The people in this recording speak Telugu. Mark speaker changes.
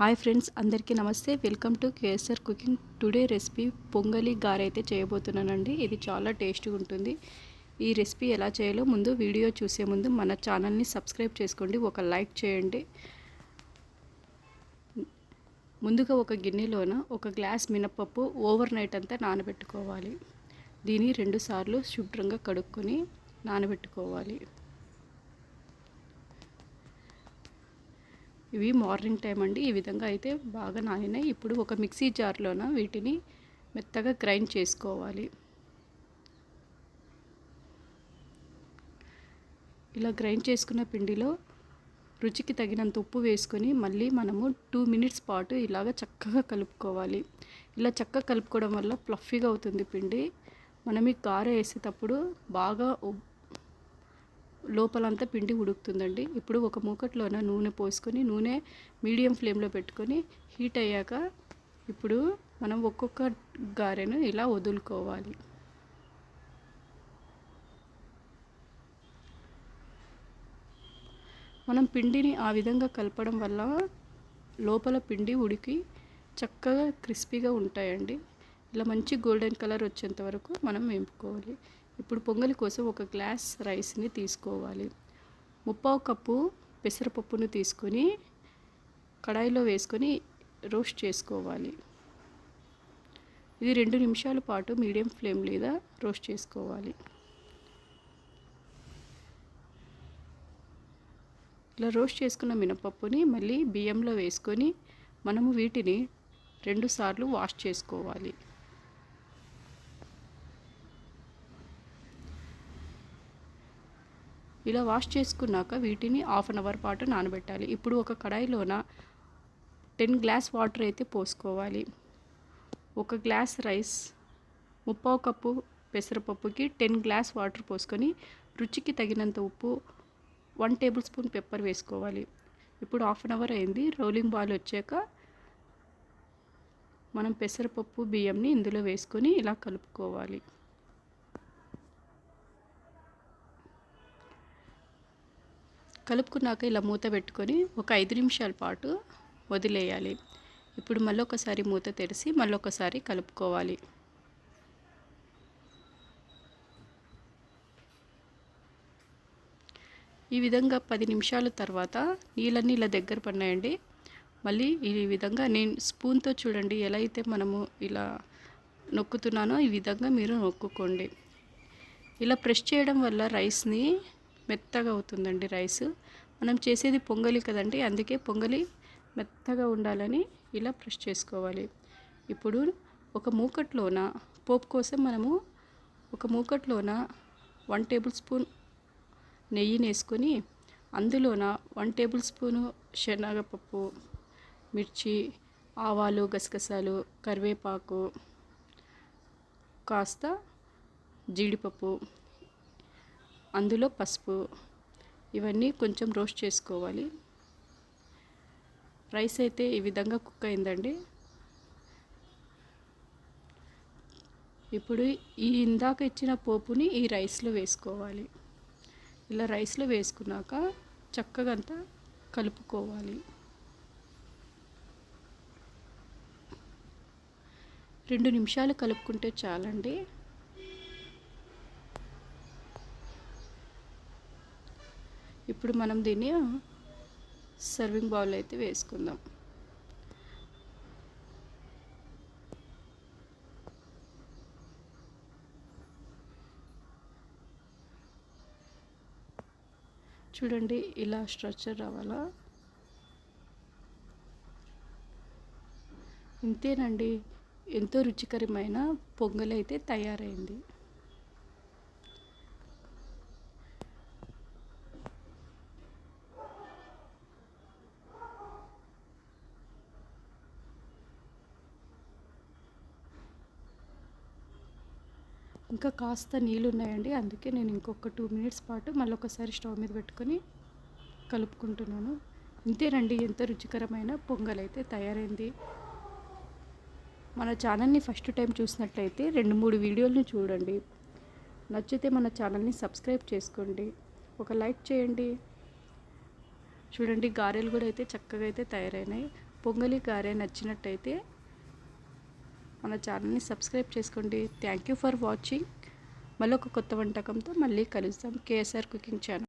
Speaker 1: హాయ్ ఫ్రెండ్స్, అందరికీ నమస్తే. Welcome to KSR cooking. Today recipe పొంగలి గారె అయితే చేయబోతున్నానండి. ఇది చాలా టేస్టీగా ఉంటుంది. ఈ రెసిపీ ఎలా చేయాలో ముందు వీడియో చూసే ముందు మన ఛానల్ని సబ్స్క్రైబ్ చేసుకోండి, ఒక లైక్ చేయండి. ముందుగా ఒక గిన్నెలోన ఒక గ్లాస్ మినపప్పు ఓవర్ నైట్ అంతా నానబెట్టుకోవాలి. దీన్ని 2 సార్లు శుభ్రంగా కడుక్కొని నానబెట్టుకోవాలి. ఇవి మార్నింగ్ టైం అండి. ఈ విధంగా అయితే బాగా నానినాయి. ఇప్పుడు ఒక మిక్సీ జార్లోన వీటిని మెత్తగా గ్రైండ్ చేసుకోవాలి. ఇలా గ్రైండ్ చేసుకున్న పిండిలో రుచికి తగినంత ఉప్పు వేసుకొని మళ్ళీ మనము 2 మినిట్స్ పాటు ఇలాగ చక్కగా కలుపుకోవాలి. ఇలా చక్కగా కలుపుకోవడం వల్ల ఫ్లఫీగా అవుతుంది పిండి. మనం ఈ గారె వేసేటప్పుడు బాగా లోపలంతా పిండి ఉడుకుతుందండి. ఇప్పుడు ఒక మూకట్లోన నూనె పోసుకొని నూనె మీడియం ఫ్లేమ్లో పెట్టుకొని హీట్ అయ్యాక ఇప్పుడు మనం ఒక్కొక్క గారెను ఇలా వదులుకోవాలి. మనం పిండిని ఆ విధంగా కలపడం వల్ల లోపల పిండి ఉడికి చక్కగా క్రిస్పీగా ఉంటాయండి. ఇలా మంచి గోల్డెన్ కలర్ వచ్చేంత వరకు మనం వేపుకోవాలి. ఇప్పుడు పొంగలి కోసం ఒక గ్లాస్ రైస్ని తీసుకోవాలి. 3/4 కప్పు పెసరపప్పును తీసుకొని కడాయిలో వేసుకొని రోస్ట్ చేసుకోవాలి. ఇది 2 నిమిషాల పాటు మీడియం ఫ్లేమ్ మీద రోస్ట్ చేసుకోవాలి. ఇలా రోస్ట్ చేసుకున్న మినపప్పుని మళ్ళీ బియ్యంలో వేసుకొని మనము వీటిని 2 సార్లు వాష్ చేసుకోవాలి. ఇలా వాష్ చేసుకున్నాక వీటిని 1/2 అవర్ పాటు నానబెట్టాలి. ఇప్పుడు ఒక కడాయిలోన 10 గ్లాస్ వాటర్ అయితే పోసుకోవాలి. ఒక గ్లాస్ రైస్ 3/4 కప్పు పెసరపప్పుకి 10 గ్లాస్ వాటర్ పోసుకొని రుచికి తగినంత ఉప్పు 1 టేబుల్ స్పూన్ పెప్పర్ వేసుకోవాలి. ఇప్పుడు 1/2 అవర్ అయింది. రోలింగ్ బాల్ వచ్చాక మనం పెసరపప్పు బియ్యంని ఇందులో వేసుకొని ఇలా కలుపుకోవాలి. కలుపుకున్నాక ఇలా మూత పెట్టుకొని ఒక 5 నిమిషాల పాటు వదిలేయాలి. ఇప్పుడు మళ్ళొకసారి మూత తెరిచి మళ్ళొకసారి కలుపుకోవాలి. ఈ విధంగా 10 నిమిషాల తర్వాత నీళ్ళన్నీ ఇలా దగ్గర పడినాయండి. మళ్ళీ ఈ విధంగా నేను స్పూన్తో చూడండి, ఎలా అయితే మనము ఇలా నొక్కుతున్నానో ఈ విధంగా మీరు నొక్కుకోండి. ఇలా ప్రెస్ చేయడం వల్ల రైస్ని మెత్తగా అవుతుందండి. రైస్ మనం చేసేది పొంగలి కదండి, అందుకే పొంగలి మెత్తగా ఉండాలని ఇలా ప్రెస్ చేసుకోవాలి. ఇప్పుడు ఒక మూకట్లోన పోపు కోసం మనము ఒక మూకట్లోన 1 టేబుల్ స్పూన్ నెయ్యిని వేసుకొని అందులోన 1 టేబుల్ స్పూను శనగపప్పు, మిర్చి, ఆవాలు, గసగసాలు, కరివేపాకు, కాస్త జీడిపప్పు, అందులో పసుపు, ఇవన్నీ కొంచెం రోస్ట్ చేసుకోవాలి. రైస్ అయితే ఈ విధంగా కుక్ అయిందండి. ఇప్పుడు ఈ ఇందాక ఇచ్చిన పోపుని ఈ రైస్లో వేసుకోవాలి. ఇలా రైస్లో వేసుకున్నాక చక్కగా అంతా కలుపుకోవాలి. 2 నిమిషాలు కలుపుకుంటే చాలండి. ఇప్పుడు మనం దీన్ని సర్వింగ్ బౌల్ అయితే వేసుకుందాం. చూడండి, ఇలా స్ట్రక్చర్ రావాలా. ఇంతేనండి, ఎంతో రుచికరమైన పొంగలి అయితే తయారైంది. ఇంకా కాస్త నీళ్ళు ఉన్నాయండి, అందుకే నేను ఇంకొక 2 మినిట్స్ పాటు మళ్ళీ ఒకసారి స్టవ్ మీద పెట్టుకొని కలుపుకుంటున్నాను. ఇంతేనండి, ఎంతో రుచికరమైన పొంగల్ అయితే తయారైంది. మన ఛానల్ని ఫస్ట్ టైం చూసినట్లయితే 2-3 వీడియోలను చూడండి. నచ్చితే మన ఛానల్ని సబ్స్క్రైబ్ చేసుకోండి, ఒక లైక్ చేయండి. చూడండి, గారెలు కూడా అయితే చక్కగా అయితే తయారైనాయి. పొంగలి గారె నచ్చినట్టయితే మన ఛానల్ని సబ్స్క్రైబ్ చేసుకోండి. Thank you for watching. మళ్ళీ ఒక కొత్త వంటకంతో మళ్ళీ కలుస్తాం. KSR cooking channel.